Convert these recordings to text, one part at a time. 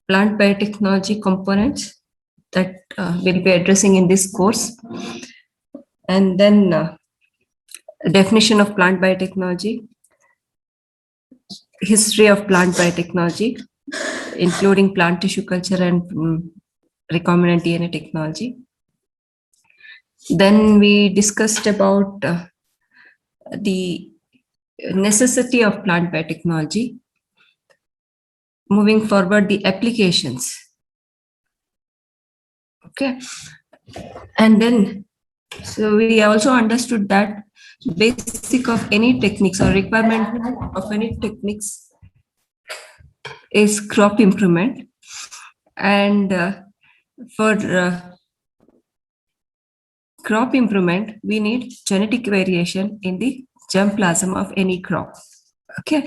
plant biotechnology components that we'll be addressing in this course. And then definition of plant biotechnology, history of plant biotechnology, including plant tissue culture and recombinant DNA technology. Then we discussed about the necessity of plant biotechnology. Moving forward, the applications. Okay. And then, so we also understood that basic of any techniques or requirement of any techniques is crop improvement. And for crop improvement, we need genetic variation in the germplasm of any crop. Okay.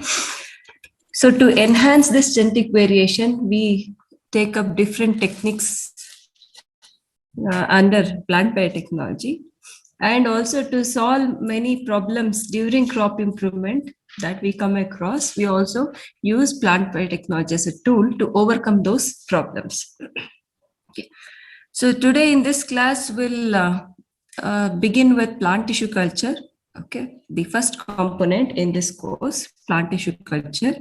So to enhance this genetic variation, we take up different techniques under plant biotechnology, and also to solve many problems during crop improvement that we come across, we also use plant biotechnology as a tool to overcome those problems. Okay. So today in this class, we'll begin with plant tissue culture. Okay, the first component in this course, plant tissue culture.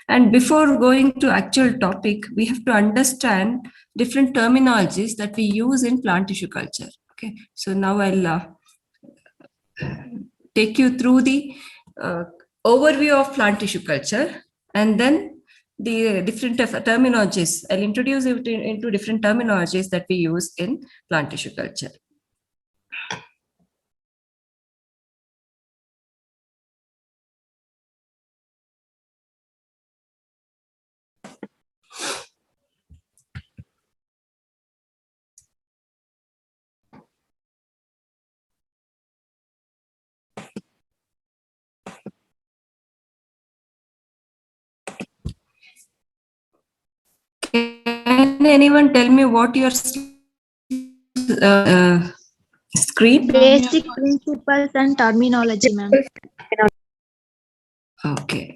And before going to actual topic, we have to understand different terminologies that we use in plant tissue culture. Okay, so now I'll take you through the overview of plant tissue culture, and then the different terminologies. I'll introduce you into different terminologies that we use in plant tissue culture. Can anyone tell me what your screen? Basic principles and terminology, ma'am. Okay.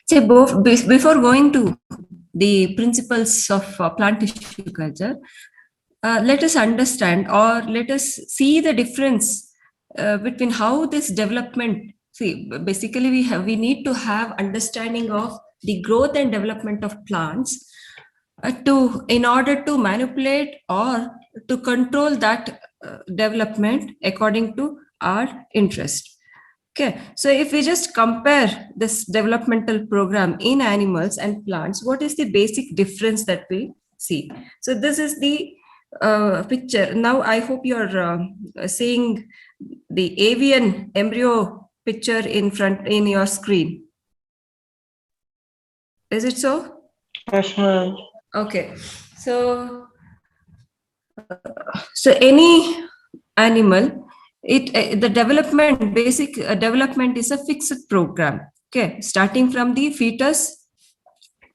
So before going to the principles of plant tissue culture, let us understand or let us see the difference between how this development. See, basically we need to have understanding of the growth and development of plants in order to manipulate or to control that development according to our interest. Okay, so if we just compare this developmental program in animals and plants, what is the basic difference that we see? So this is the picture. Now I hope you're seeing the avian embryo picture in your screen. Is it so? Yes, ma'am. Okay, so any animal, the development, basic development is a fixed program. Okay, starting from the fetus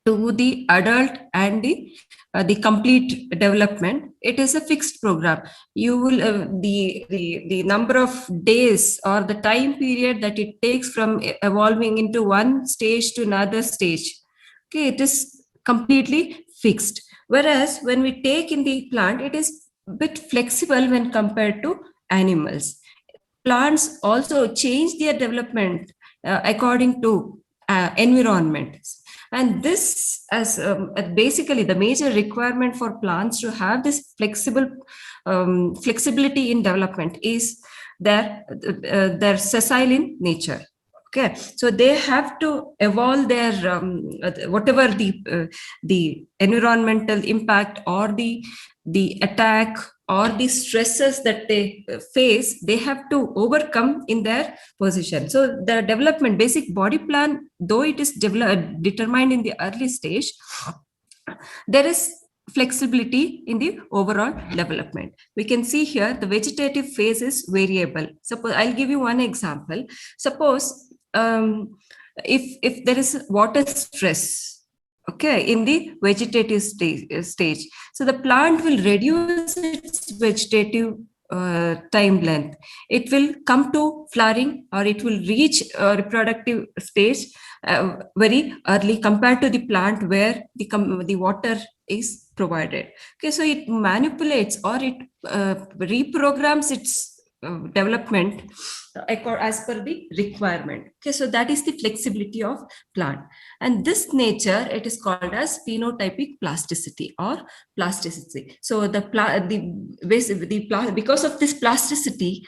to the adult and the complete development, it is a fixed program. You will the number of days or the time period that it takes from evolving into one stage to another stage. Okay, it is completely fixed. Whereas when we take in the plant, it is a bit flexible when compared to animals. Plants also change their development according to environment. And this as basically the major requirement for plants to have this flexibility in development is their sessile in nature. Okay, so they have to evolve their whatever the environmental impact or the attack or the stresses that they face, they have to overcome in their position. So the development, basic body plan, though it is determined in the early stage, there is flexibility in the overall development. We can see here the vegetative phase is variable. Suppose I'll give you one example. Suppose if there is water stress, okay, in the vegetative stage. So the plant will reduce its vegetative time length. It will come to flowering, or it will reach reproductive stage very early compared to the plant where the water is provided. Okay, so it manipulates, or it reprograms its development as per the requirement. Okay, so that is the flexibility of plant. And this nature, it is called as phenotypic plasticity or plasticity. So because of this plasticity,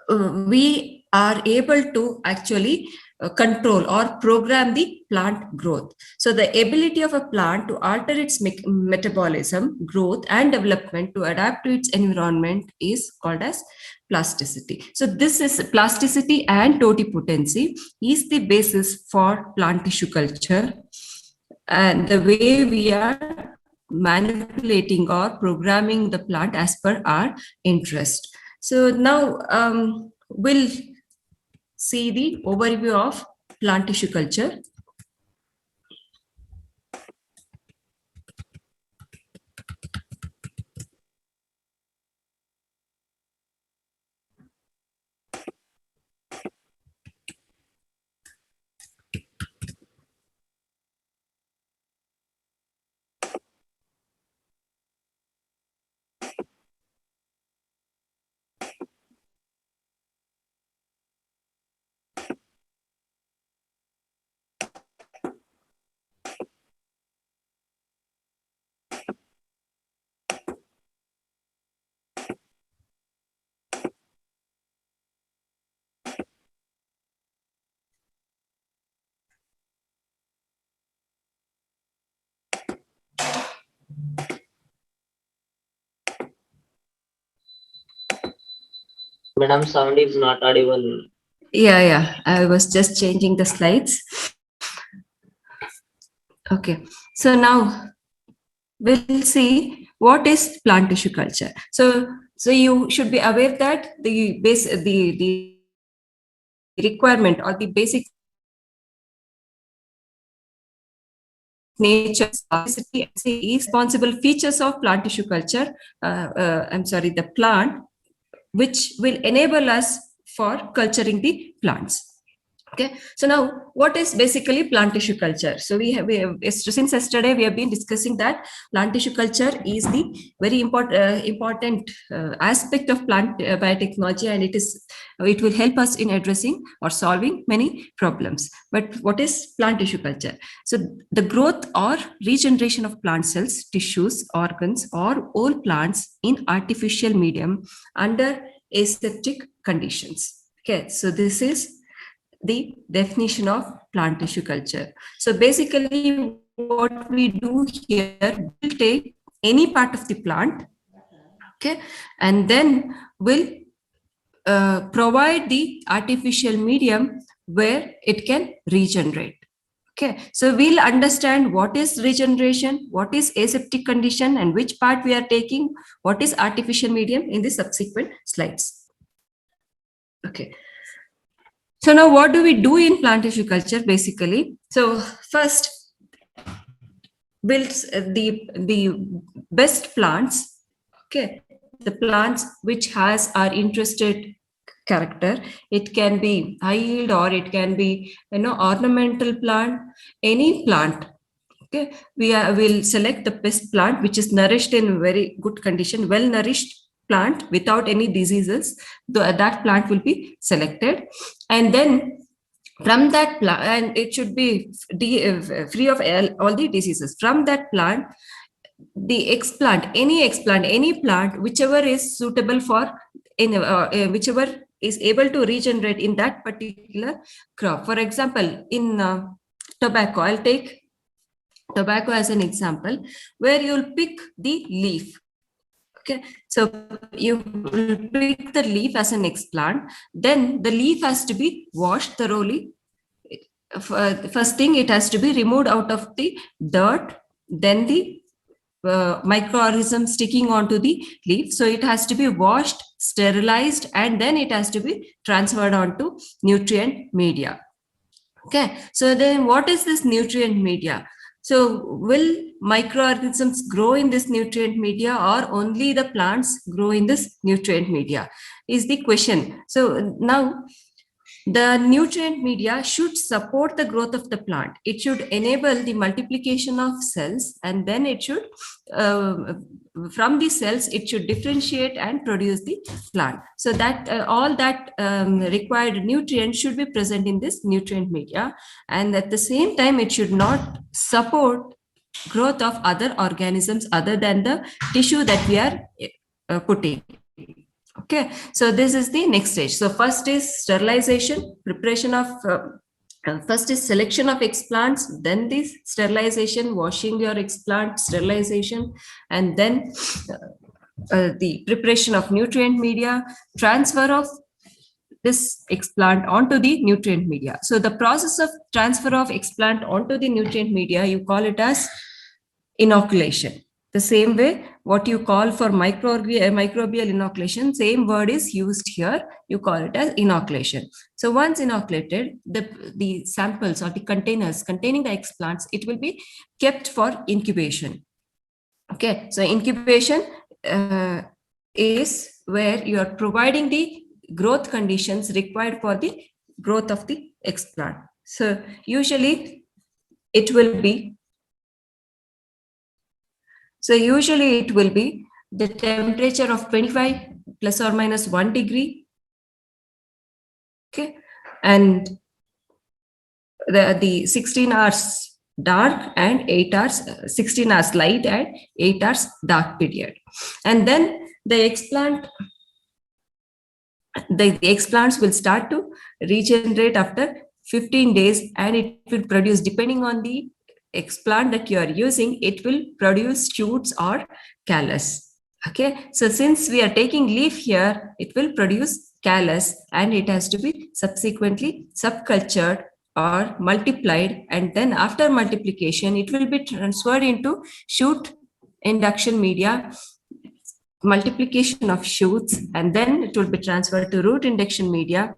we are able to actually control or program the plant growth. So the ability of a plant to alter its metabolism, growth, and development to adapt to its environment is called as plasticity. So this is plasticity and totipotency is the basis for plant tissue culture, and the way we are manipulating or programming the plant as per our interest. So now we'll see the overview of plant tissue culture. Madam, sound is not audible. Yeah, I was just changing the slides. Okay, so now we'll see what is plant tissue culture. So you should be aware that the requirement or the basic nature is responsible features of plant tissue culture. The plant, which will enable us for culturing the plants. Okay, so now what is basically plant tissue culture? So we have since yesterday we have been discussing that plant tissue culture is the very important aspect of plant biotechnology, and it will help us in addressing or solving many problems. But what is plant tissue culture? So the growth or regeneration of plant cells, tissues, organs, or whole plants in artificial medium under aseptic conditions. Okay, so this is the definition of plant tissue culture. So basically what we do here, we'll take any part of the plant, okay, and then we'll provide the artificial medium where it can regenerate. Okay, so we'll understand what is regeneration, what is aseptic condition, and which part we are taking, what is artificial medium in the subsequent slides. Okay. So now what do we do in plant tissue culture basically? So first, build the best plants, okay, the plants which has our interested character. It can be high yield, or it can be ornamental plant, any plant. Okay, we'll select the best plant which is nourished in very good condition, well nourished plant without any diseases. That plant will be selected, and then from that plant, and it should be free of all the diseases. From that plant, the any plant whichever is suitable for whichever is able to regenerate in that particular crop. For example, in tobacco, I'll take tobacco as an example, where you'll pick the leaf. Okay, so you will pick the leaf as an explant. Then the leaf has to be washed thoroughly. First thing, it has to be removed out of the dirt, then the microorganisms sticking onto the leaf. So it has to be washed, sterilized, and then it has to be transferred onto nutrient media. Okay, so then what is this nutrient media? So will microorganisms grow in this nutrient media, or only the plants grow in this nutrient media is the question. So now the nutrient media should support the growth of the plant. It should enable the multiplication of cells, and then it should, from the cells, it should differentiate and produce the plant. So that all that required nutrients should be present in this nutrient media. And at the same time, it should not support growth of other organisms other than the tissue that we are putting. Okay, so this is the next stage. So first is sterilization, preparation of, first is selection of explants, then the sterilization, washing your explant, sterilization, and then the preparation of nutrient media, transfer of this explant onto the nutrient media. So the process of transfer of explant onto the nutrient media, you call it as inoculation. The same way, what you call for microbial inoculation, same word is used here. You call it as inoculation. So once inoculated, the samples or the containers containing the explants, it will be kept for incubation. Okay, so incubation is where you are providing the growth conditions required for the growth of the explant. So usually it will be the temperature of 25 plus or minus 1 degree. Okay. And the 16 hours dark and 8 hours, 16 hours light and 8 hours dark period. And then the explant, the explants will start to regenerate after 15 days, and it will produce, depending on the explant that you are using, it will produce shoots or callus. Okay, so since we are taking leaf here, it will produce callus, and it has to be subsequently subcultured or multiplied, and then after multiplication it will be transferred into shoot induction media, multiplication of shoots, and then it will be transferred to root induction media,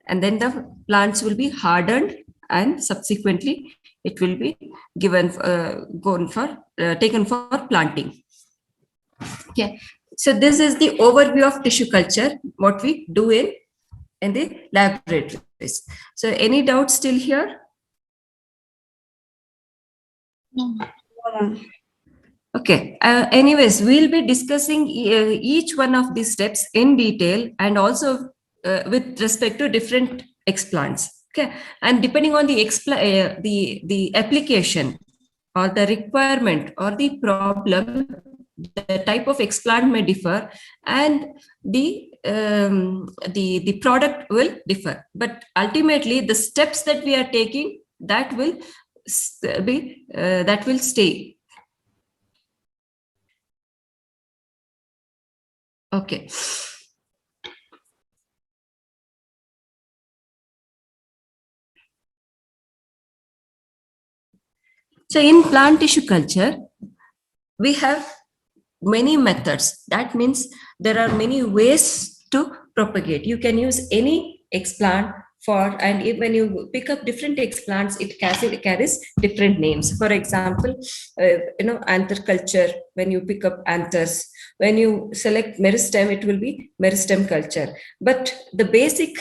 and then the plants will be hardened, and subsequently it will be given taken for planting. Okay, so this is the overview of tissue culture, what we do in the laboratories. So any doubts still here? No. Okay, anyways, we'll be discussing each one of these steps in detail, and also with respect to different explants. Okay, and depending on the application or the requirement or the problem, the type of explant may differ, and the product will differ. But ultimately, the steps that we are taking, that will stay. Okay. So in plant tissue culture, we have many methods. That means there are many ways to propagate. You can use any explant for, and when you pick up different explants, it carries different names. For example, anther culture, when you pick up anthers, when you select meristem, it will be meristem culture. But the basic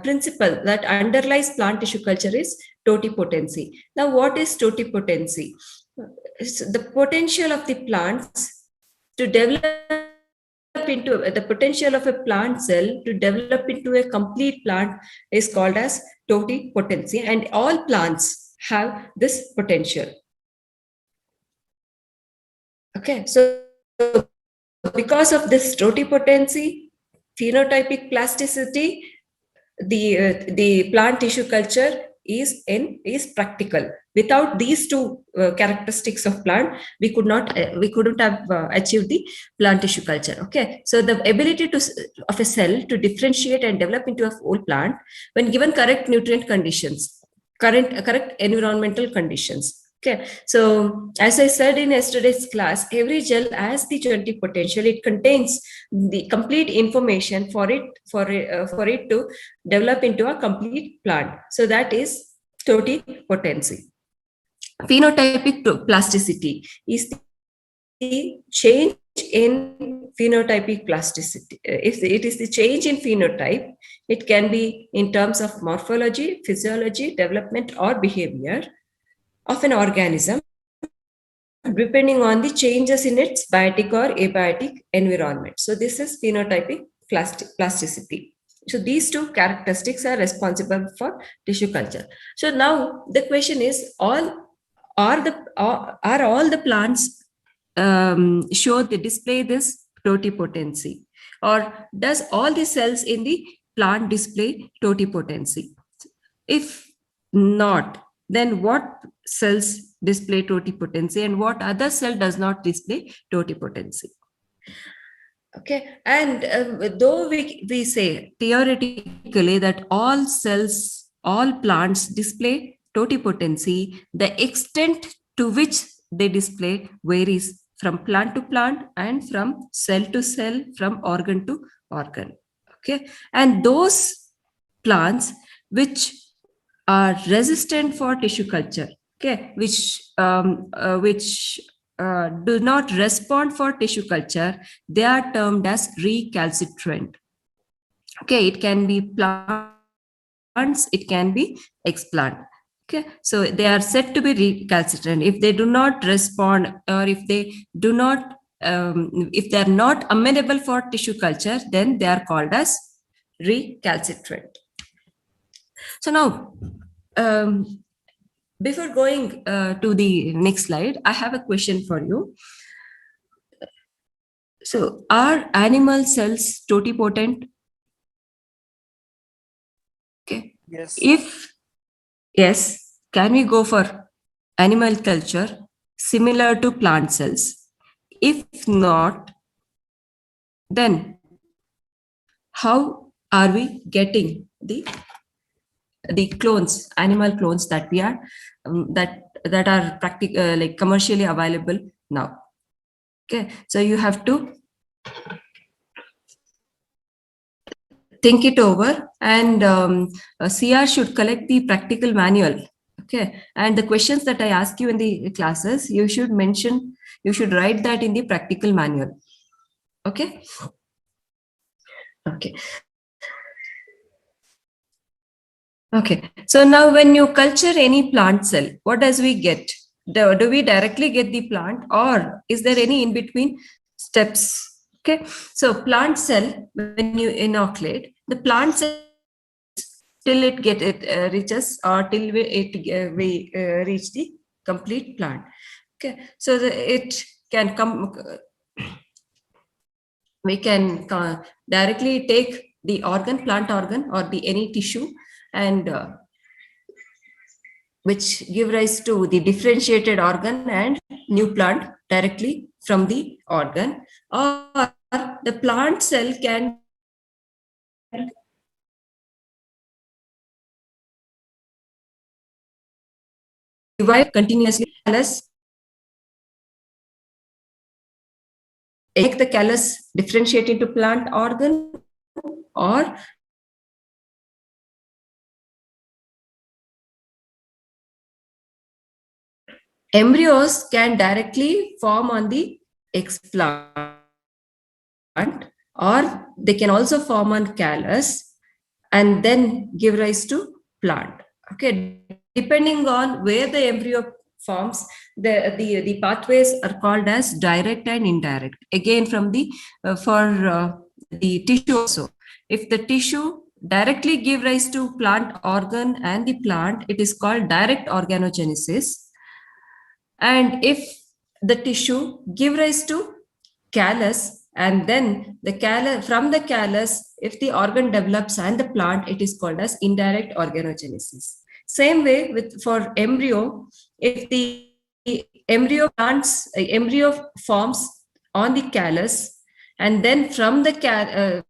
principle that underlies plant tissue culture is totipotency. Now, what is totipotency? It's the potential of the plants to develop into the potential of a plant cell to develop into a complete plant is called as totipotency, and all plants have this potential. Okay, so because of this totipotency, phenotypic plasticity, the plant tissue culture is practical. Without these two characteristics of plant, we couldn't have achieved the plant tissue culture. Okay, so the ability of a cell to differentiate and develop into a whole plant when given correct nutrient conditions, correct environmental conditions. Okay, so as I said in yesterday's class, every gel has the genetic potential. It contains the complete information for it to develop into a complete plant. So that is totipotency. Phenotypic plasticity is the change in phenotypic plasticity. If it is the change in phenotype, it can be in terms of morphology, physiology, development, or behavior of an organism, depending on the changes in its biotic or abiotic environment. So this is phenotypic plasticity. So these two characteristics are responsible for tissue culture. So now the question is, are all the plants show they display this totipotency, or does all the cells in the plant display totipotency? If not, then what cells display totipotency and what other cell does not display totipotency? Okay, and though we say theoretically that all cells, all plants display totipotency, the extent to which they display varies from plant to plant and from cell to cell, from organ to organ. Okay, and those plants which are resistant for tissue culture, okay, which do not respond for tissue culture, they are termed as recalcitrant. Okay, it can be plants, it can be explant. Okay, so they are said to be recalcitrant if they do not respond, or if they do not, if they are not amenable for tissue culture, then they are called as recalcitrant. So now, before going to the next slide, I have a question for you. So, are animal cells totipotent? Okay. Yes. If yes, can we go for animal culture similar to plant cells? If not, then how are we getting the clones, animal clones that we are that are like commercially available now? Okay, so you have to think it over, and CR should collect the practical manual. Okay, and the questions that I ask you in the classes, you should mention, you should write that in the practical manual. Okay. Okay. Okay. So now when you culture any plant cell, what does we get? Do we directly get the plant, or is there any in between steps? Okay. So plant cell, when you inoculate, the plant cell till it reaches, or till we reach the complete plant. Okay. So it can come, we can directly take the organ, plant organ, or the any tissue, and which give rise to the differentiated organ and new plant directly from the organ, or the plant cell can divide continuously, make the callus differentiate into plant organ, or embryos can directly form on the explant, or they can also form on callus and then give rise to plant. Okay, depending on where the embryo forms, the pathways are called as direct and indirect. Again, from the the tissue also, if the tissue directly give rise to plant organ and the plant, it is called direct organogenesis. And if the tissue give rise to callus, and then the callus, from the callus, if the organ develops and the plant, it is called as indirect organogenesis. Same way with for embryo, if the embryo forms on the callus, and then from the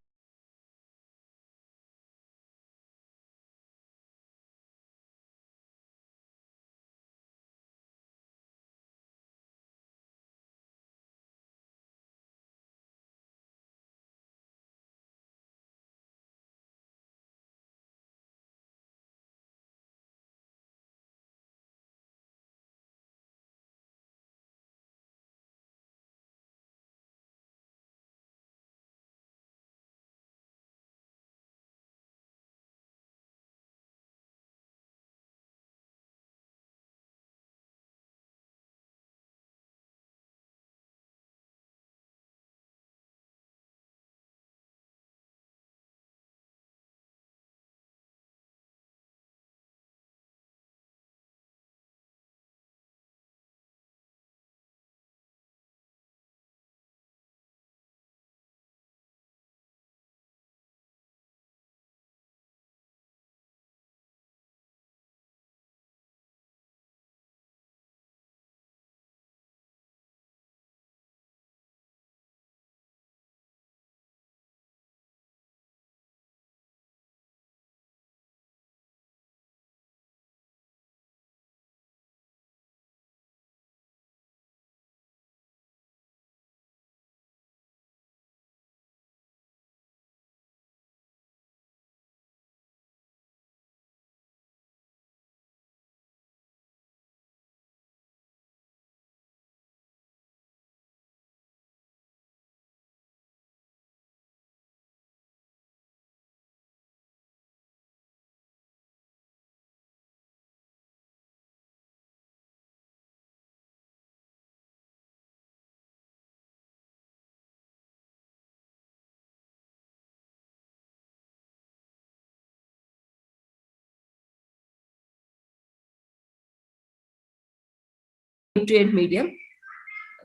nutrient medium.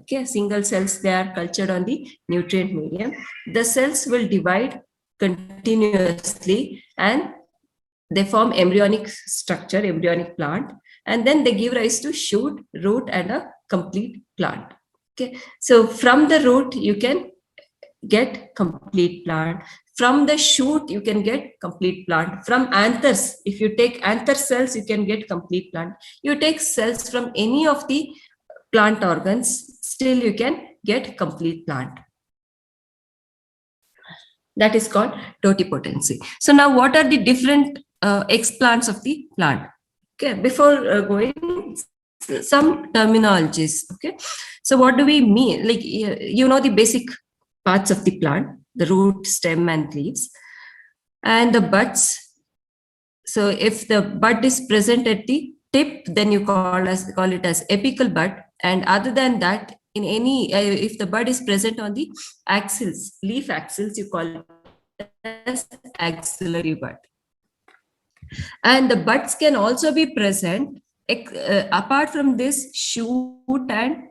Okay, single cells, they are cultured on the nutrient medium. The cells will divide continuously and they form embryonic structure, embryonic plant, and then they give rise to shoot, root, and a complete plant. Okay, so from the root, you can get complete plant. From the shoot, you can get complete plant. From anthers, if you take anther cells, you can get complete plant. You take cells from any of the plant organs, still you can get complete plant. That is called totipotency. So now what are the different explants of the plant? Okay, before going, some terminologies. Okay, so what do we mean? Like, you know, the basic parts of the plant, the root, stem, and leaves, and the buds. So if the bud is present at the tip, then you call it as apical bud. And other than that, in any if the bud is present on the axils, leaf axils, you call it as axillary bud. And the buds can also be present apart from this shoot and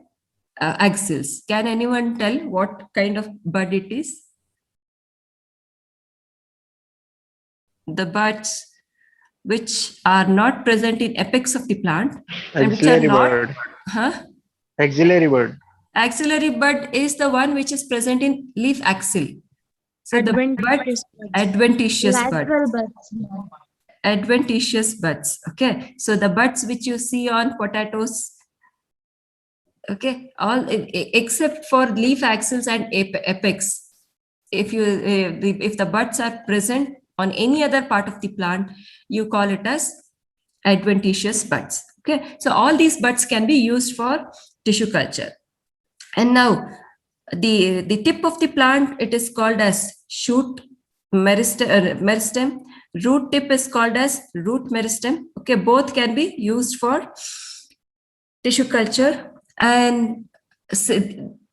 axils. Can anyone tell what kind of bud it is? The buds which are not present in apex of the plant and which are Axillary not, bud. huh? Axillary bud. Axillary bud is the one which is present in leaf axil. So the bud, adventitious bud. Lateral buds. Adventitious buds. Okay, so the buds which you see on potatoes, okay, all except for leaf axils and apex. If you if the buds are present on any other part of the plant, you call it as adventitious buds. Okay, so all these buds can be used for tissue culture. And now the tip of the plant, it is called as shoot meristem. Root tip is called as root meristem. Okay, both can be used for tissue culture. And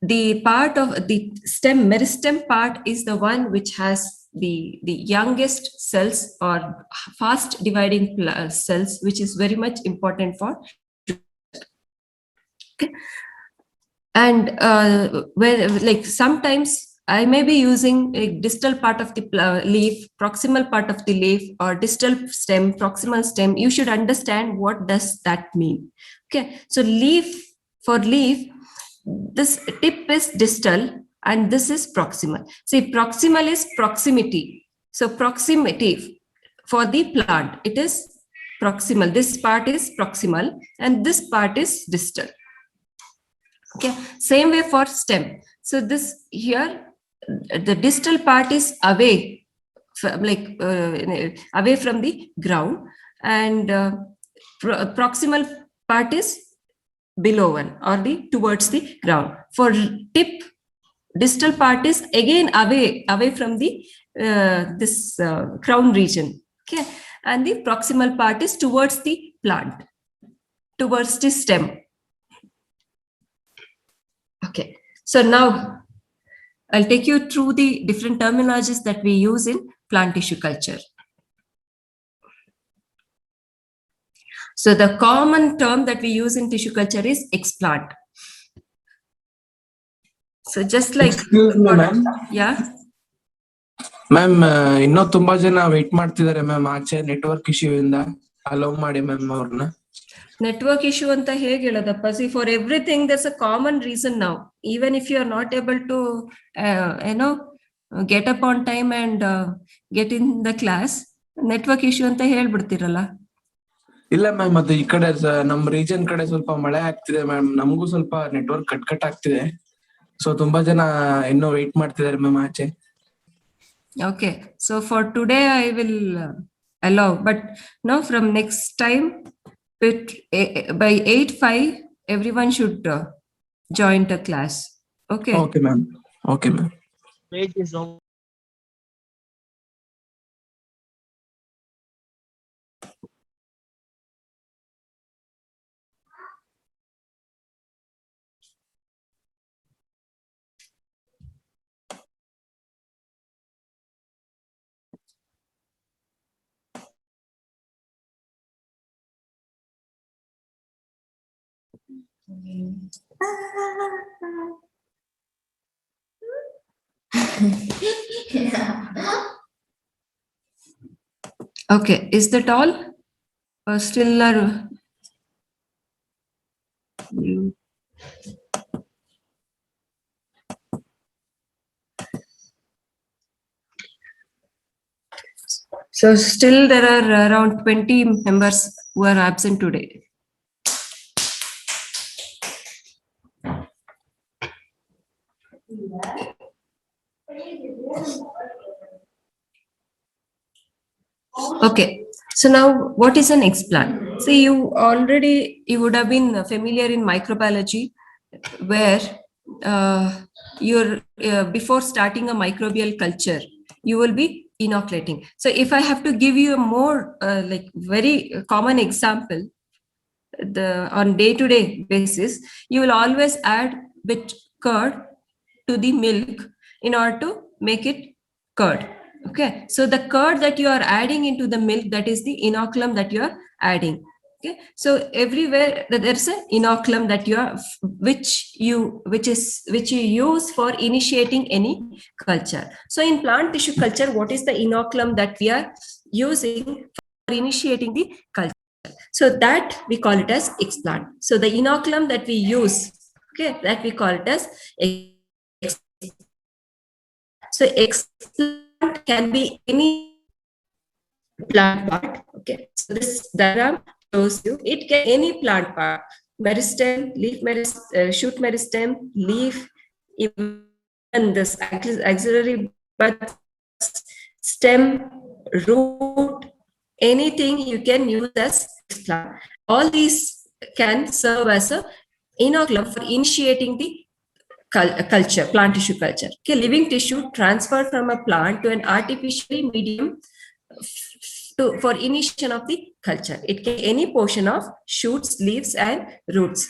the part of the stem, meristem part, is the one which has the youngest cells or fast dividing cells, which is very much important for. Okay. And when, like, sometimes I may be using a distal part of the leaf, proximal part of the leaf, or distal stem, proximal stem. You should understand what does that mean. Okay, so leaf, for leaf, this tip is distal and this is proximal. See, proximal is proximity. So proximity for the plant, it is proximal. This part is proximal and this part is distal. Okay, same way for stem. So this here, the distal part is away, like away from the ground, and proximal part is below one or the towards the ground. For tip, distal part is again away from the this crown region. Okay, and the proximal part is towards the plant, towards the stem. Okay, so now I'll take you through the different terminologies that we use in plant tissue culture. So the common term that we use in tissue culture is explant. So just like, Excuse me, ma'am. Yeah. Ma'am ಇನ್ನೂ ತುಂಬಾ ಜನ wait ಮಾಡ್ತಿದ್ದಾರೆ ma'am ಆಚೆ network issue ಇಂದ. Hello ಮಾಡಿ ma'am ಅವ್ರನ್ನ. Network issue anta hege heladappa. See, for everything there's a common reason now. Even if you are not able to get up on time and get in the class, network issue anta ಹೇಳ್ಬಿಡ್ತಿರಲ್ಲ. ಇಲ್ಲ ma'am, ಅದು ಈ ಕಡೆ ನಮ್ region ಕಡೆ ಸ್ವಲ್ಪ ಮಳೆ ಆಗ್ತಿದೆ ma'am, ನಮಗೂ ಸ್ವಲ್ಪ ನೆಟ್ವರ್ಕ್ ಕಟ್ ಆಗ್ತಿದೆ. ಸೊ ತುಂಬಾ ಜನ ಇನ್ನೂ ವೇಟ್ ಮಾಡ್ತಿದ್ದಾರೆ ಮ್ಯಾಮ್ ಆಚೆ. Okay, so for today I will allow, but now from next time, by 8:05 everyone should join the class. Okay. Okay ma'am. Okay ma'am. Thank you so much. Okay, is that all? Or still are you? So still there are around 20 members who are absent today. Okay, so now what is an explant? See, you would have been familiar in microbiology where you're before starting a microbial culture, you will be inoculating. So if I have to give you a more like very common example, on day-to-day basis, you will always add bit curd to the milk in order to make it curd. Okay, so the curd that you are adding into the milk, that is the inoculum that you are adding. Okay, so everywhere there's an inoculum that you are which you use for initiating any culture. So in plant tissue culture, what is the inoculum that we are using for initiating the culture? So that we call it as explant. So the inoculum that we use, okay, that we call it as explant. So explant can be any plant part. Okay, so this diagram shows you it can any plant part: meristem, leaf meristem, shoot meristem, leaf, even this axillary buds, stem, root, anything you can use as explant. All these can serve as a inoculum for initiating the culture, plant tissue culture. Okay, living tissue transferred from a plant to an artificial medium for initiation of the culture. It can be any portion of shoots, leaves, and roots.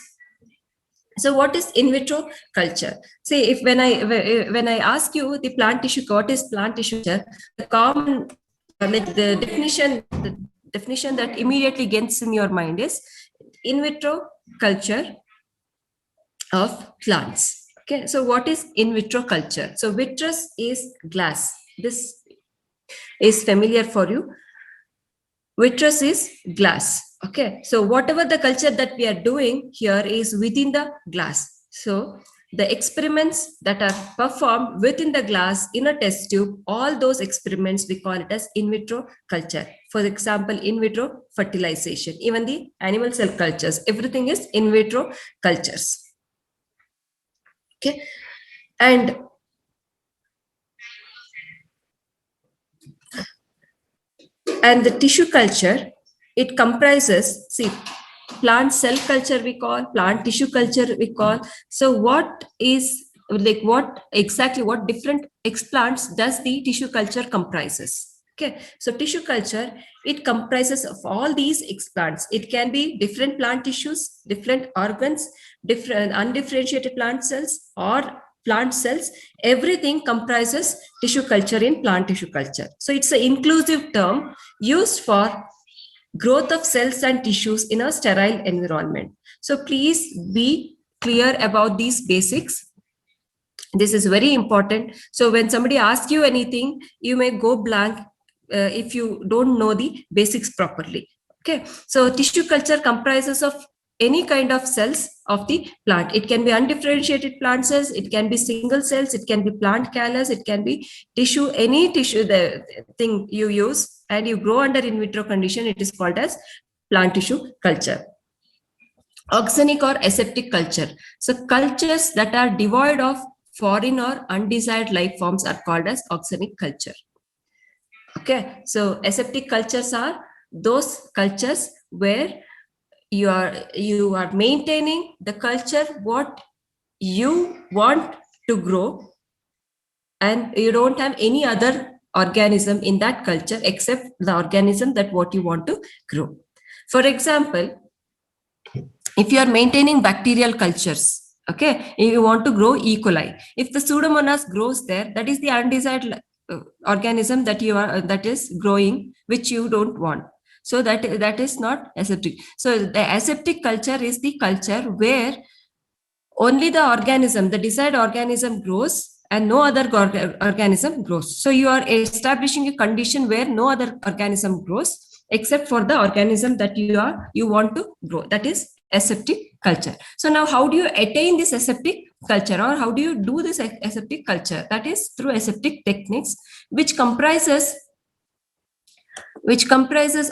So what is in vitro culture? See, if when I ask you the plant tissue, what is plant tissue culture, the common like the definition that immediately gets in your mind is in vitro culture of plants. Okay, so what is in vitro culture? So vitreous is glass. This is familiar for you. Vitreous is glass. Okay, so whatever the culture that we are doing here is within the glass. So the experiments that are performed within the glass in a test tube, all those experiments we call it as in vitro culture. For example, in vitro fertilization, even the animal cell cultures, everything is in vitro cultures. Okay, and the tissue culture, it comprises, see, plant cell culture we call, plant tissue culture we call. So what is like what different explants does the tissue culture comprises? Okay, so tissue culture, it comprises of all these explants. It can be different plant tissues, different organs, different undifferentiated plant cells, or plant cells. Everything comprises tissue culture in plant tissue culture. So it's an inclusive term used for growth of cells and tissues in a sterile environment. So please be clear about these basics. This is very important. So when somebody asks you anything, you may go blank if you don't know the basics properly. Okay, so tissue culture comprises of any kind of cells of the plant. It can be undifferentiated plant cells, it can be single cells, it can be plant callus, it can be tissue, any tissue, the thing you use and you grow under in vitro condition, it is called as plant tissue culture. Auxinic or aseptic culture. So cultures that are devoid of foreign or undesired life forms are called as auxinic culture. Okay, so aseptic cultures are those cultures where you are maintaining the culture what you want to grow, and you don't have any other organism in that culture except the organism that what you want to grow. For example, if you are maintaining bacterial cultures, okay, if you want to grow E. coli, if the Pseudomonas grows there, that is the undesired organism that you are that is growing, which you don't want. So that is not aseptic. So the aseptic culture is the culture where only the organism, the desired organism grows and no other organism grows. So you are establishing a condition where no other organism grows except for the organism that you want to grow. That is aseptic culture. So now how do you attain this aseptic culture, or how do you do this aseptic culture? That is through aseptic techniques, which comprises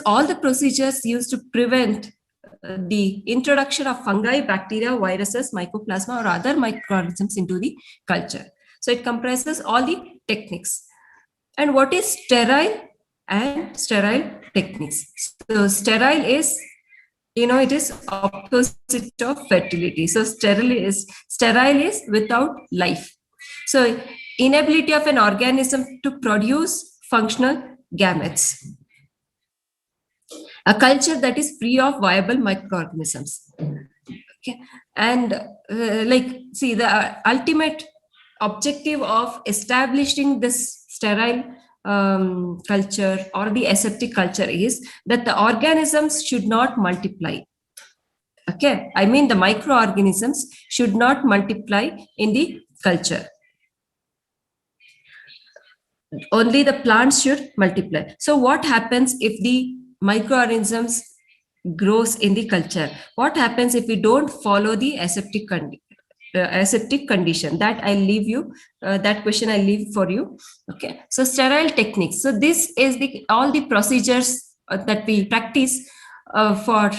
all the procedures used to prevent the introduction of fungi, bacteria, viruses, mycoplasma, or other microorganisms into the culture. So it comprises all the techniques. And what is sterile and sterile techniques? So sterile is, it is opposite of fertility. So sterile is without life. So inability of an organism to produce functional gametes. A culture that is free of viable microorganisms. Okay, and the ultimate objective of establishing this sterile culture or the aseptic culture is that the organisms should not multiply. Okay, I mean the microorganisms should not multiply in the culture. Only the plants should multiply. So what happens if the microorganisms grows in the culture? What happens if we don't follow the aseptic condition? That I leave you, that question I leave for you. Okay, so sterile techniques. So this is all the procedures that we practice for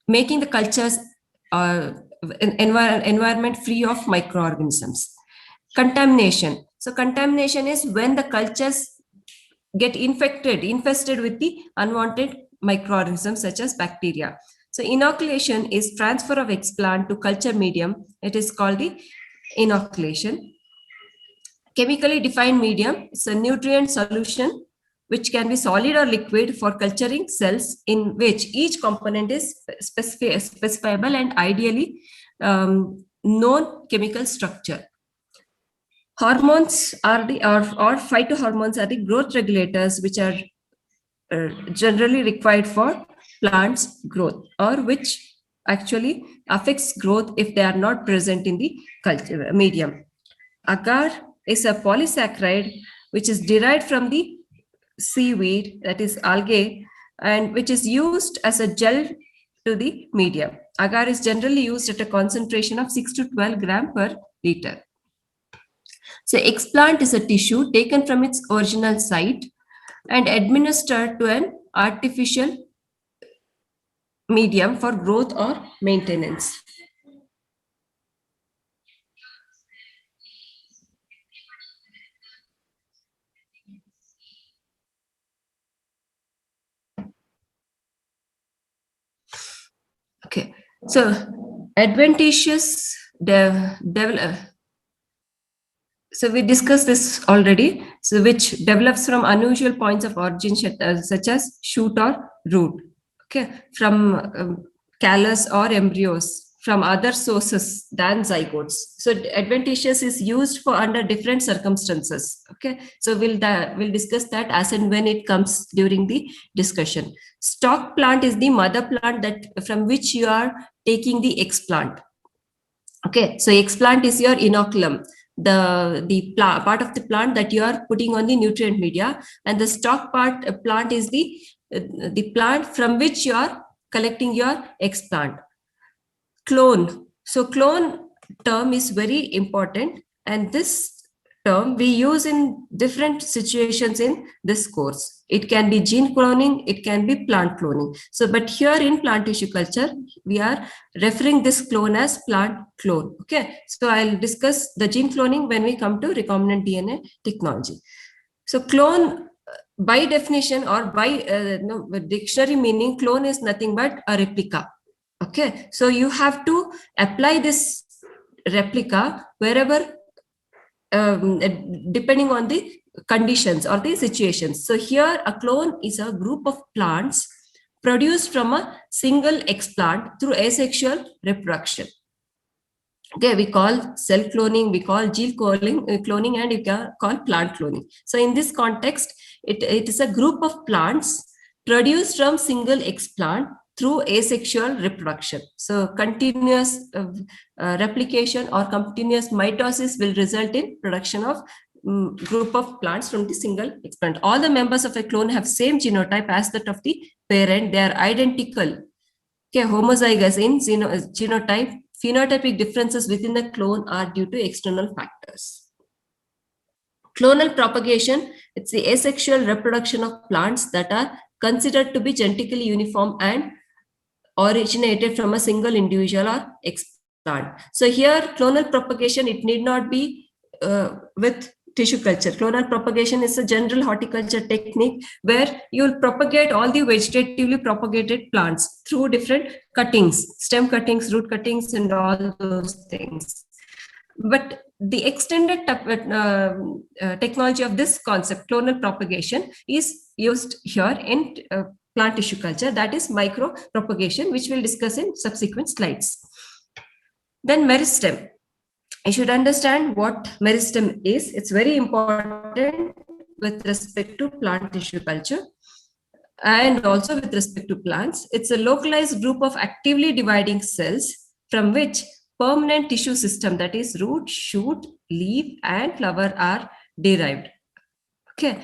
making the cultures environment free of microorganisms. Contamination. So contamination is when the cultures get infested with the unwanted microorganisms such as bacteria. So inoculation is transfer of explant to culture medium. It is called the inoculation. Chemically defined medium is a nutrient solution which can be solid or liquid for culturing cells in which each component is specifiable and ideally known chemical structure. Hormones are or phytohormones are the growth regulators which are generally required for plants growth, or which actually affects growth if they are not present in the culture medium. Agar is a polysaccharide which is derived from the seaweed, that is algae, and which is used as a gel to the medium. Agar is generally used at a concentration of 6 to 12 gram per liter. So explant is a tissue taken from its original site and administered to an artificial medium for growth or maintenance. Okay, so adventitious so we discussed this already. So which develops from unusual points of origin such as shoot or root. Okay, from callus or embryos from other sources than zygotes. So adventitious is used for under different circumstances. Okay, so we'll discuss that as and when it comes during the discussion. Stock plant is the mother plant that from which you are taking the explant. Okay, so explant is your inoculum, the part of the plant that you are putting on the nutrient media, and the stock plant is the plant from which you are collecting your explant. Clone. So clone term is very important, and this term we use in different situations in this course. It can be gene cloning, it can be plant cloning. So, but here in plant tissue culture, we are referring this clone as plant clone. Okay, so I'll discuss the gene cloning when we come to recombinant DNA technology. So clone, by definition or by dictionary meaning, clone is nothing but a replica. Okay, so you have to apply this replica wherever depending on the conditions or the situations. So here a clone is a group of plants produced from a single explant through asexual reproduction. Okay, we call cell cloning, we call gene cloning, and we can call plant cloning. So in this context, it is a group of plants produced from single explant through asexual reproduction. So continuous replication or continuous mitosis will result in production of group of plants from the single explant. All the members of a clone have same genotype as that of the parent. They are identical. Okay, homozygous in genotype. Phenotypic differences within the clone are due to external factors. Clonal propagation, it's the asexual reproduction of plants that are considered to be genetically uniform and originated from a single individual or explant. So here, clonal propagation, it need not be with tissue culture. Clonal propagation is a general horticulture technique where you will propagate all the vegetatively propagated plants through different cuttings, stem cuttings, root cuttings, and all those things. But the extended technology of this concept, clonal propagation, is used here in plant tissue culture, that is micro propagation, which we'll discuss in subsequent slides. Then meristem. I should understand what meristem is. It's very important with respect to plant tissue culture and also with respect to plants. It's a localized group of actively dividing cells from which permanent tissue system, that is root, shoot, leaf, and flower, are derived. Okay.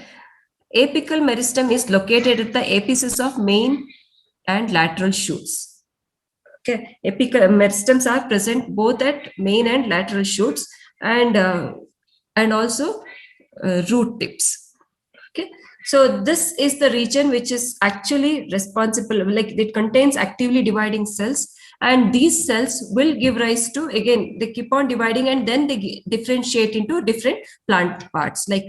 Apical meristem is located at the apices of main and lateral shoots. Okay, apical meristems are present both at main and lateral shoots and also root tips. Okay, so this is the region which is actually responsible, like it contains actively dividing cells, and these cells will give rise to, again, they keep on dividing and then they differentiate into different plant parts like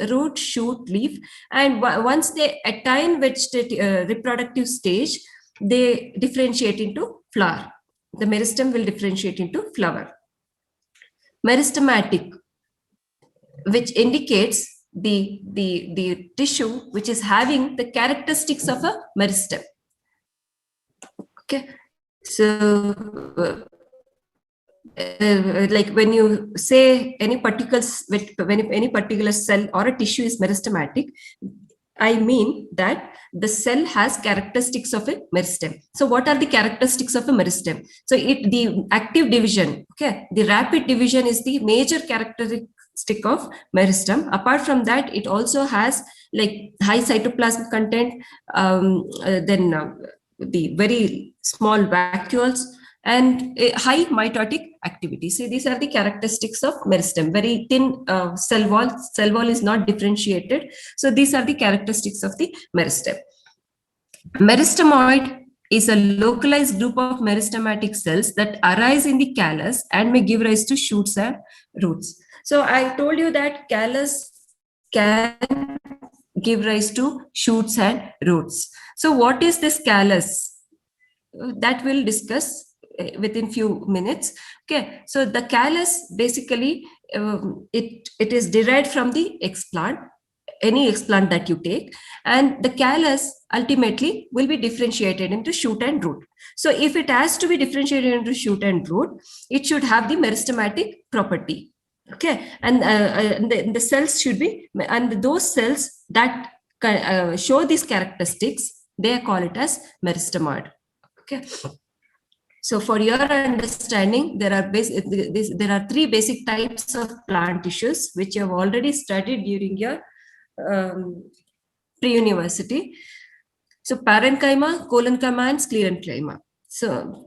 root, shoot, leaf, and once they attain reproductive stage, they differentiate into flower. The meristem will differentiate into flower. Meristematic, which indicates the tissue which is having the characteristics of a meristem. Okay, so like when you say any particular cell or a tissue is meristematic, I mean that the cell has characteristics of a meristem. So what are the characteristics of a meristem? So the active division, okay, the rapid division is the major characteristic of meristem. Apart from that, it also has like high cytoplasmic content, the very small vacuoles, and a high mitotic activity. So these are the characteristics of meristem. Very thin cell wall. Cell wall is not differentiated. So these are the characteristics of the meristem. Meristemoid is a localized group of meristematic cells that arise in the callus and may give rise to shoots and roots. So I told you that callus can give rise to shoots and roots. So what is this callus? That we'll discuss within few minutes. Okay, so the callus basically it is derived from the explant, any explant that you take, and the callus ultimately will be differentiated into shoot and root. So if it has to be differentiated into shoot and root, it should have the meristematic property. Okay, and the cells should be, and those cells that show these characteristics, they call it as meristemoid. Okay. So for your understanding, there are three basic types of plant tissues which you have already studied during your pre-university. So parenchyma, collenchyma, and sclerenchyma. So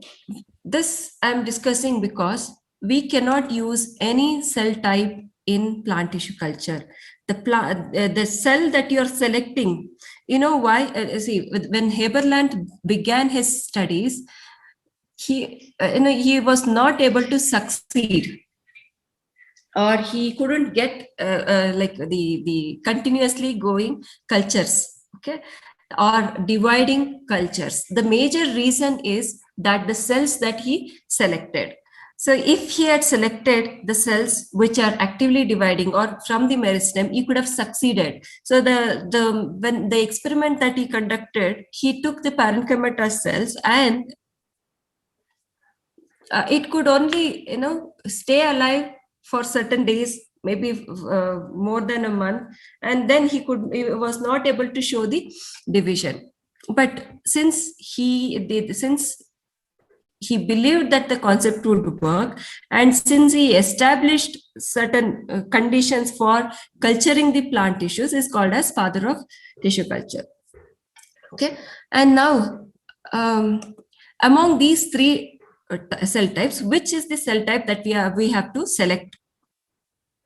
this I'm discussing because we cannot use any cell type in plant tissue culture. The cell that you're selecting, you know why? See, when Haberland began his studies, he was not able to succeed, or he couldn't get like the continuously going cultures, okay, or dividing cultures. The major reason is that the cells that he selected. So if he had selected the cells which are actively dividing or from the meristem, he could have succeeded. So when the experiment that he conducted, he took the parenchyma cells and it could only, stay alive for certain days, maybe more than a month, and then he was not able to show the division. but since he believed that the concept would work, and since he established certain conditions for culturing the plant tissues, is called as father of tissue culture. Okay, and now among these three cell types, which is the cell type that we have to select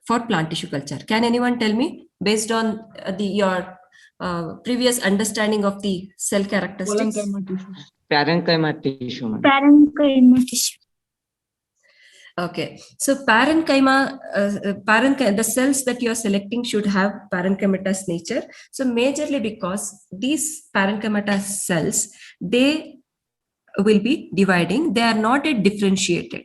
for plant tissue culture? Can anyone tell me, based on your previous understanding of the cell characteristics? Parenchyma tissue, ma'am. Parenchyma tissue. Okay, so parenchyma, the cells that you are selecting should have parenchymatous nature. So majorly because these parenchymatous cells, they will be dividing, they are not yet differentiated.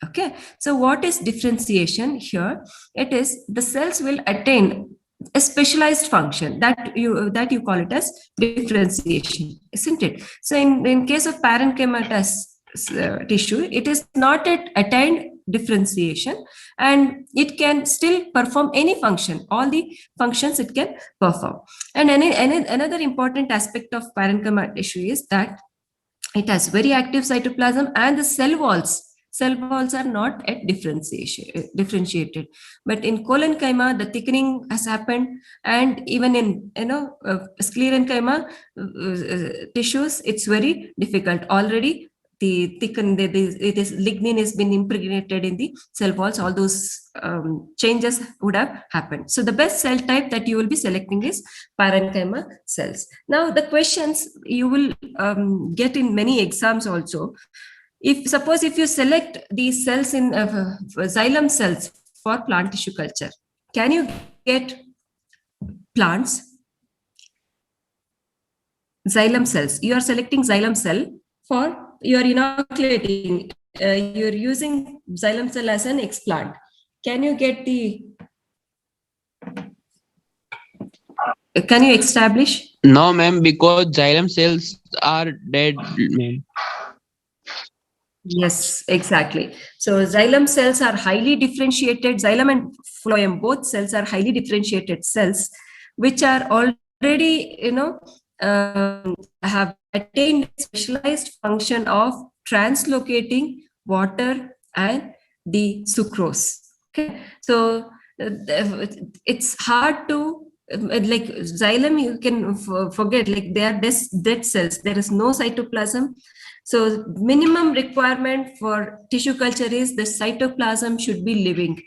Okay, so what is differentiation here? It is the cells will attain a specialized function that you call it as differentiation, isn't it? So in case of parenchymatous tissue, it is not yet attained differentiation, and it can still perform any function, all the functions it can perform. And another important aspect of parenchyma tissue is that it has very active cytoplasm, and the cell walls are not at differentiated. But in collenchyma, the thickening has happened, and even in sclerenchyma tissues, it's very difficult. Already lignin has been impregnated in the cell walls. All those changes would have happened. So the best cell type that you will be selecting is parenchyma cells. Now the questions you will get in many exams also. Suppose if you select these cells in xylem cells for plant tissue culture, can you get plants? Xylem cells. You are selecting xylem cell for, you are inoculating, you are using xylem cell as an explant. Can you get can you establish? No, ma'am, because xylem cells are dead, ma'am. Yes, exactly. So xylem cells are highly differentiated. Xylem and phloem, both cells are highly differentiated cells, which are already, have attained specialized function of translocating water and the sucrose. Okay, so it's hard to, like xylem, you can forget, like they are dead cells. There is no cytoplasm. So minimum requirement for tissue culture is the cytoplasm should be living.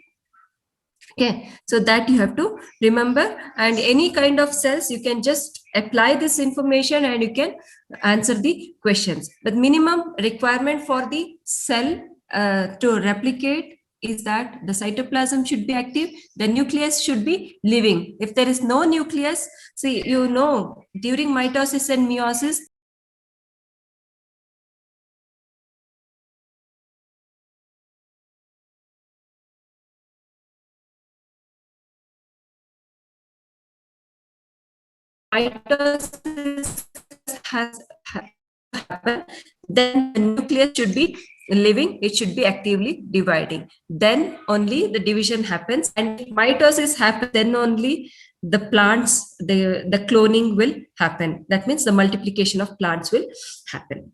Okay, so that you have to remember, and any kind of cells you can just apply this information and you can answer the questions. But minimum requirement for the cell to replicate is that the cytoplasm should be active, the nucleus should be living. If there is no nucleus, see, during mitosis and meiosis, mitosis has happened, then the nucleus should be living, it should be actively dividing. Then only the division happens, and if mitosis happens, then only the plants, the cloning will happen. That means the multiplication of plants will happen.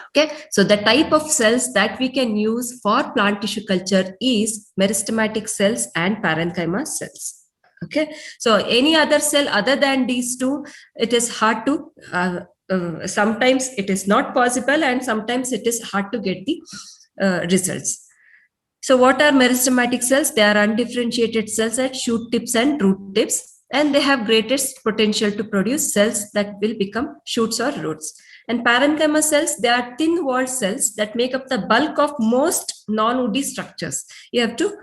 Okay, so the type of cells that we can use for plant tissue culture is meristematic cells and parenchyma cells. Okay, so any other cell other than these two, it is hard to, sometimes it is not possible, and sometimes it is hard to get the results. So what are meristematic cells? They are undifferentiated cells at shoot tips and root tips, and they have greatest potential to produce cells that will become shoots or roots. And parenchyma cells, they are thin-walled cells that make up the bulk of most non-woody structures. You have to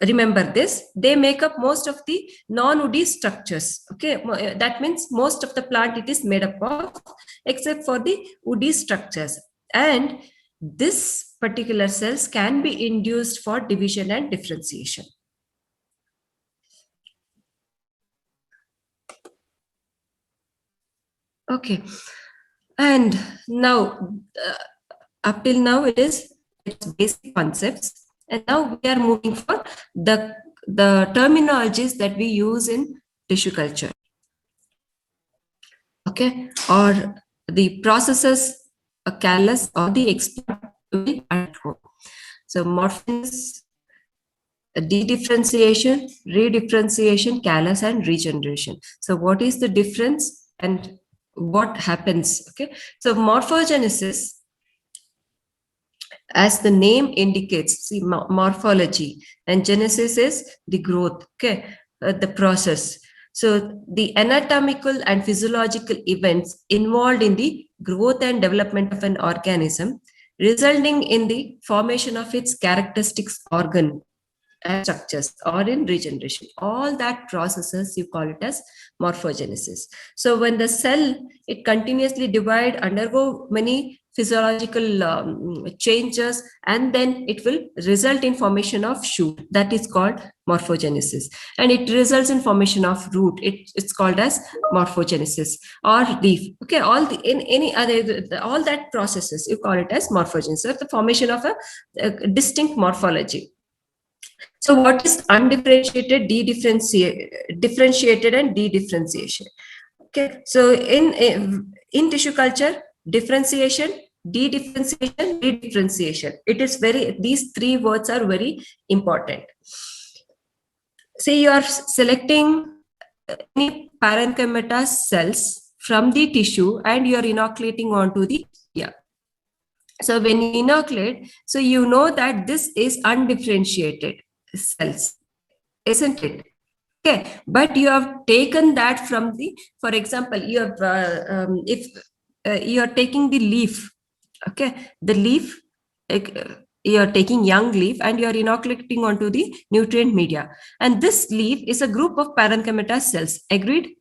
remember this. They make up most of the non-woody structures. Okay, that means most of the plant it is made up of, except for the woody structures. And this particular cells can be induced for division and differentiation. Okay, and now up till now it's basic concepts, and now we are moving for the terminologies that we use in tissue culture. okay, or the processes a callus or the explant will undergo. So morphogenesis, dedifferentiation, redifferentiation, callus, and regeneration. So what is the difference and what happens? Okay, so morphogenesis, as the name indicates, see, morphology, and genesis is the growth, okay, the process. So the anatomical and physiological events involved in the growth and development of an organism, resulting in the formation of its characteristics organ and structures, or in regeneration. All that processes, you call it as morphogenesis. So when the cell, it continuously divide, undergo many physiological changes, and then it will result in formation of shoot. That is called morphogenesis. And it results in formation of root. It's called as morphogenesis, or leaf. Okay, all the in any other all that processes, you call it as morphogenesis. So the formation of a distinct morphology. So what is undifferentiated, differentiated, and dedifferentiation? Okay, so in tissue culture, differentiation, dedifferentiation, redifferentiation. It is these three words are very important. Say you are selecting any parenchyma cells from the tissue and you are inoculating onto the media. So when you inoculate, so you know that this is undifferentiated cells, isn't it? Okay, but you have taken that from the, for example, you have if you are taking the leaf, okay, the leaf, you are taking young leaf and you are inoculating onto the nutrient media, and this leaf is a group of parenchyma cells. Agreed?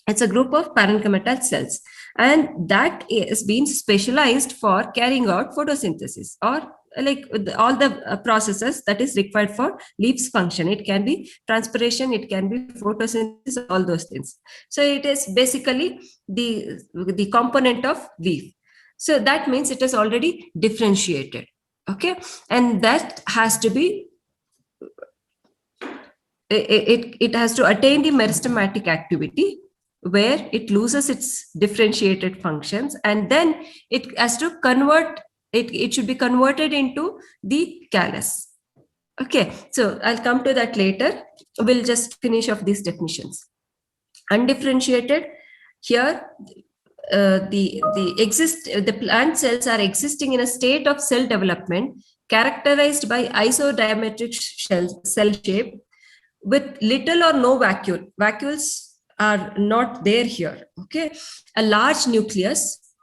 It's a group of parenchyma cells, and that is being specialized for carrying out photosynthesis, or like all the processes that is required for leaf's function. It can be transpiration, it can be photosynthesis, all those things. So it is basically the component of leaf. So that means it is already differentiated. Okay, and that has to be, it has to attain the meristematic activity, where it loses its differentiated functions, and then it has to convert, it should be converted into the callus. Okay, so I'll come to that later. We'll just finish off these definitions. Undifferentiated, here the plant cells are existing in a state of cell development characterized by isodiametric cell shape with little or no vacuole. Vacuoles are not there here. Okay, a large nucleus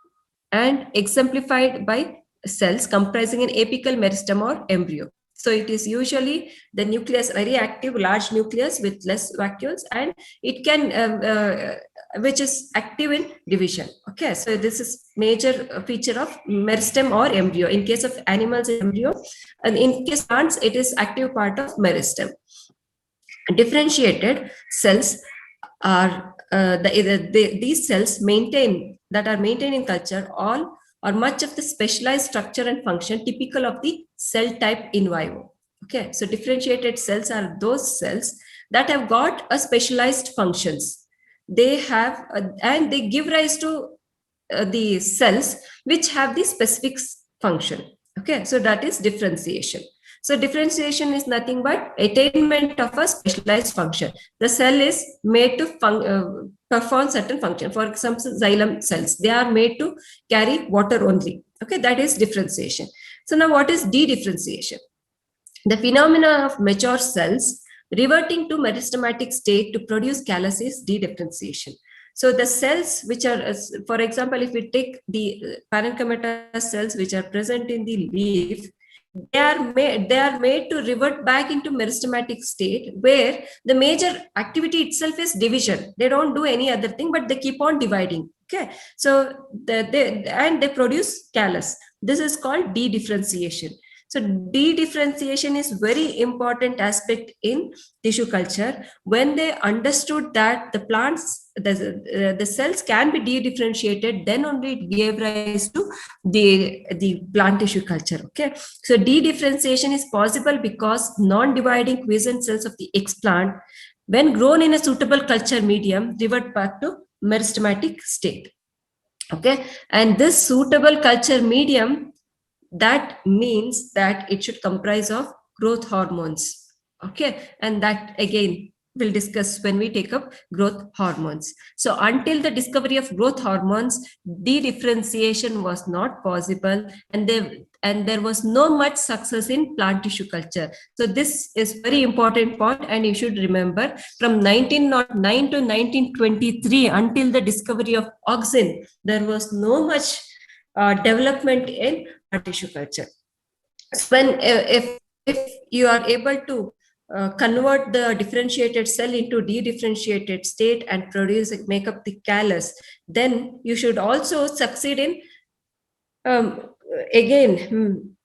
and exemplified by cells comprising an apical meristem or embryo. So it is usually the nucleus, very active, large nucleus with less vacuoles, and it can, which is active in division. Okay, so this is major feature of meristem or embryo. In case of animals, embryo, and in case of plants, it is active part of meristem. Differentiated cells are these cells that are maintained in culture all or much of the specialized structure and function typical of the cell type in vivo. Okay, so differentiated cells are those cells that have got a specialized functions. They have and they give rise to the cells which have the specific function. Okay, so that is differentiation. So differentiation is nothing but attainment of a specialized function. The cell is made to perform certain function. For example, xylem cells, they are made to carry water only. Okay, that is differentiation. So now what is dedifferentiation? The phenomena of mature cells reverting to meristematic state to produce callus is dedifferentiation. So the cells which are, for example, if we take the parenchyma cells which are present in the leaf, they are made to revert back into meristematic state, where the major activity itself is division. They don't do any other thing, but they keep on dividing. Okay, so they produce callus. This is called dedifferentiation. So dedifferentiation is very important aspect in tissue culture. When they understood that the plants, the cells can be dedifferentiated, then only it gave rise to the plant tissue culture. Okay, so dedifferentiation is possible because non-dividing quiescent cells of the explant, when grown in a suitable culture medium, revert back to meristematic state. Okay, and this suitable culture medium, that means that it should comprise of growth hormones. Okay, and that again we'll discuss when we take up growth hormones. So until the discovery of growth hormones, de-differentiation was not possible, and there was no much success in plant tissue culture. So this is very important point, and you should remember from 1909 to 1923, until the discovery of auxin, there was no much development in plant tissue culture. When if you are able to convert the differentiated cell into de-differentiated state and make up the callus, then you should also succeed in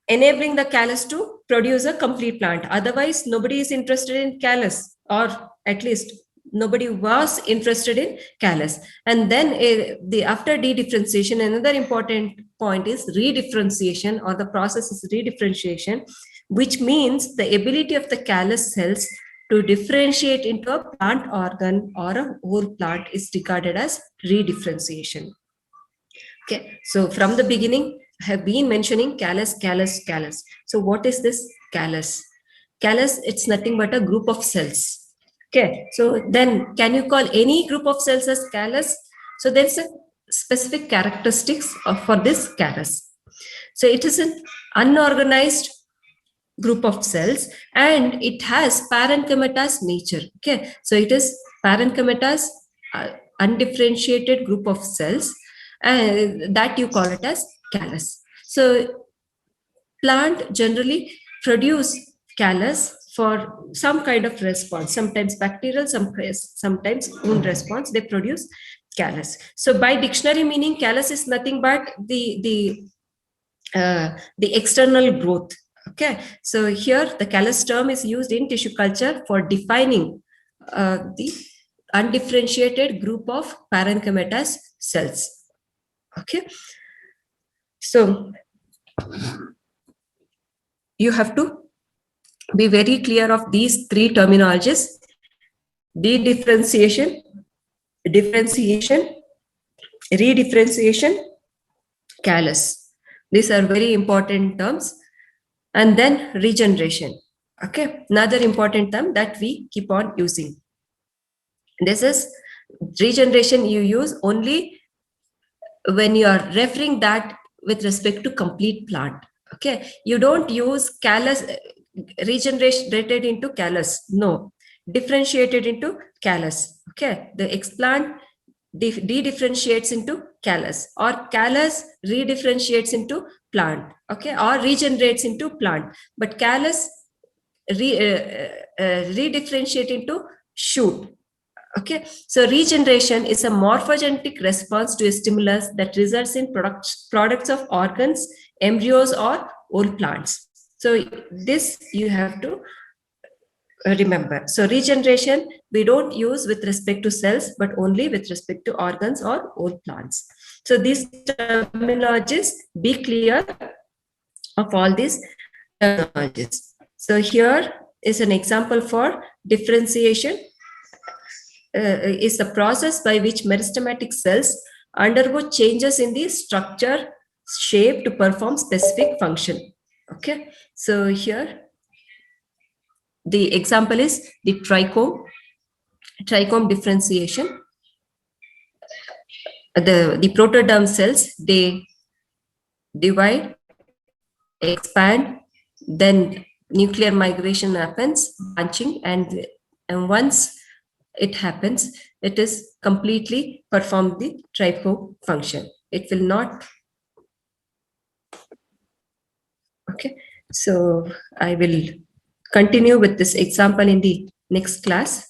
enabling the callus to produce a complete plant. Otherwise, nobody is interested in callus, or at least nobody was interested in callus. And then after de-differentiation, another important point is redifferentiation, or the process is redifferentiation, which means the ability of the callus cells to differentiate into a plant organ or a whole plant is regarded as redifferentiation. Okay, so from the beginning, I have been mentioning callus, callus, callus. So what is this callus? Callus, it's nothing but a group of cells. Okay, so then can you call any group of cells as callus? So there's a specific characteristics for this callus. So it is an unorganized group of cells, and it has parenchymatous nature. Okay, so it is parenchymatous, undifferentiated group of cells, and that you call it as callus. So plant generally produce callus for some kind of response, sometimes bacterial, sometimes immune response, they produce callus. So by dictionary meaning, callus is nothing but the external growth. Okay, so here the callus term is used in tissue culture for defining the undifferentiated group of parenchymatous cells. Okay, so you have to be very clear of these three terminologies: de-differentiation, differentiation, redifferentiation, callus. These are very important terms. And then regeneration. Okay, another important term that we keep on using. This is regeneration, you use only when you are referring that with respect to complete plant. Okay, you don't use callus, regenerated into callus. No, differentiated into callus. Okay, the explant de-differentiates into callus, or callus redifferentiates into plant. Okay, or regenerates into plant, but callus redifferentiate into shoot. Okay, so regeneration is a morphogenetic response to a stimulus that results in products of organs, embryos, or whole plants. So this you have to remember. So regeneration we don't use with respect to cells, but only with respect to organs or whole plants. So these terminologies, be clear of all these terminologies. So here is an example for differentiation. Is the process by which meristematic cells undergo changes in the structure, shape to perform specific function. Okay, so here the example is the trichome differentiation. The protoderm cells, they divide, expand, then nuclear migration happens, branching, and once it happens, it is completely perform the trichome function. It will not. Okay, so I will continue with this example in the next class.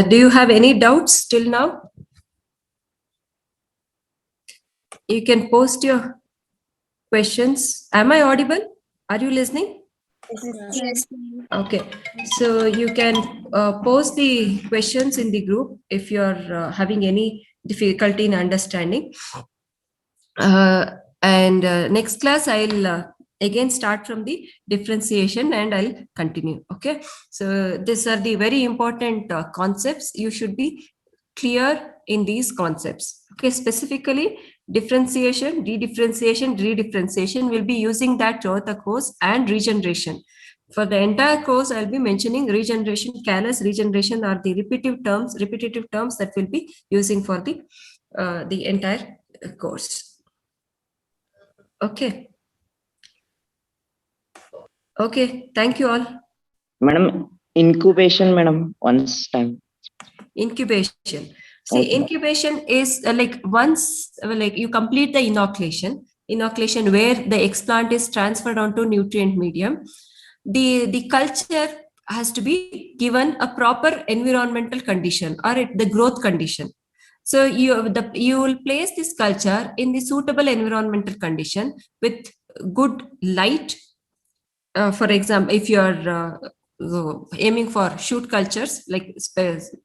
Do you have any doubts till now? You can post your questions. Am I audible? Are you listening? Yes. Okay, so you can post the questions in the group if you're having any difficulty in understanding. And next class, I'll again start from the differentiation and I'll continue. Okay. So these are the very important concepts. You should be clear in these concepts. Okay. Specifically, differentiation, redifferentiation will be using that throughout the course, and regeneration. For the entire course, I'll be mentioning regeneration, callus, regeneration are the repetitive terms that will be using for the entire course. Okay. Okay. Thank you all. Madam, incubation, madam, once time. Incubation. See, Okay. incubation is like once like you complete the inoculation where the explant is transferred onto nutrient medium, the culture has to be given a proper environmental condition or the growth condition. So you will place this culture in the suitable environmental condition with good light. For example, if you are aiming for shoot cultures, like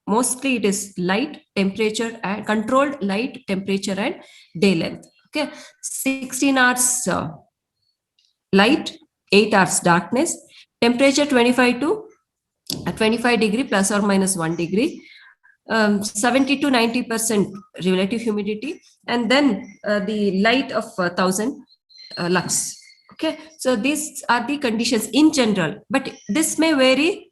mostly it is light, temperature, and controlled light, temperature, and day length. Okay, 16 hours light, 8 hours darkness, temperature 25 to 25 degree plus or minus 1 degree, 70 to 90% relative humidity, and then the light of 1000 lux. Okay, so these are the conditions in general, but this may vary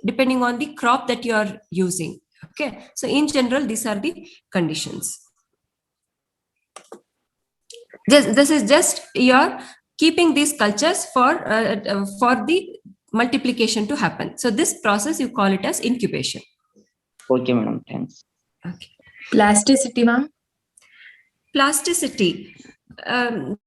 depending on the crop that you are using. Okay, so in general, these are the conditions. This is just you're keeping these cultures for the multiplication to happen. So this process, you call it as incubation. Okay, madam. Thanks. Okay. Plasticity, ma'am. Plasticity.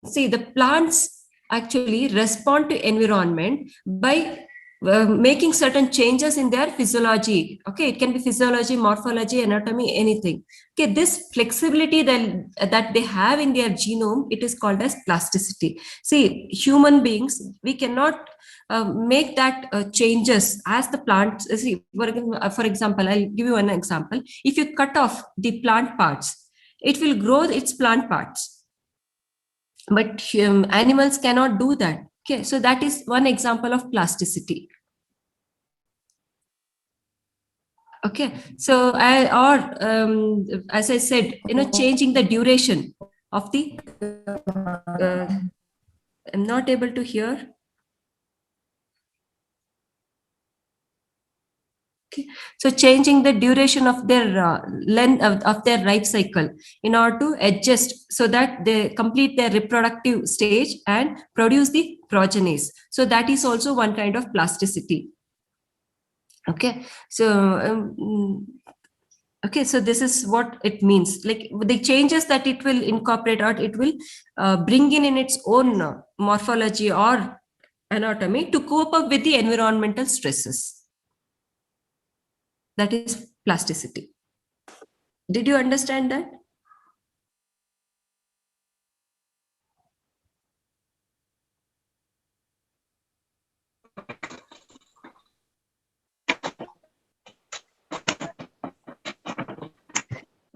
See, the plants actually respond to environment by making certain changes in their physiology. Okay, it can be physiology, morphology, anatomy, anything. Okay, this flexibility that they have in their genome, it is called as plasticity. See, human beings, we cannot make that changes as the plant. See, for example, I'll give you an example. If you cut off the plant parts, it will grow its plant parts. But animals cannot do that. Okay, so that is one example of plasticity. Okay, so as I said, changing the duration of the. I'm not able to hear. Okay. So changing the duration of their length of their life cycle in order to adjust so that they complete their reproductive stage and produce the progenies. So that is also one kind of plasticity. Okay. So okay, so this is what it means. Like the changes that it will incorporate or it will bring in its own morphology or anatomy to cope up with the environmental stresses. That is plasticity. Did you understand that?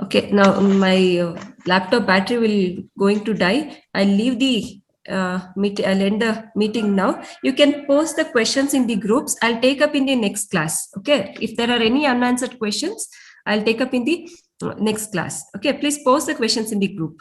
Okay, now my laptop battery will going to die. I'll leave the I'll end the meeting now. You can post the questions in the groups. I'll take up in the next class. Okay, if there are any unanswered questions, I'll take up in the next class. Okay, please post the questions in the group.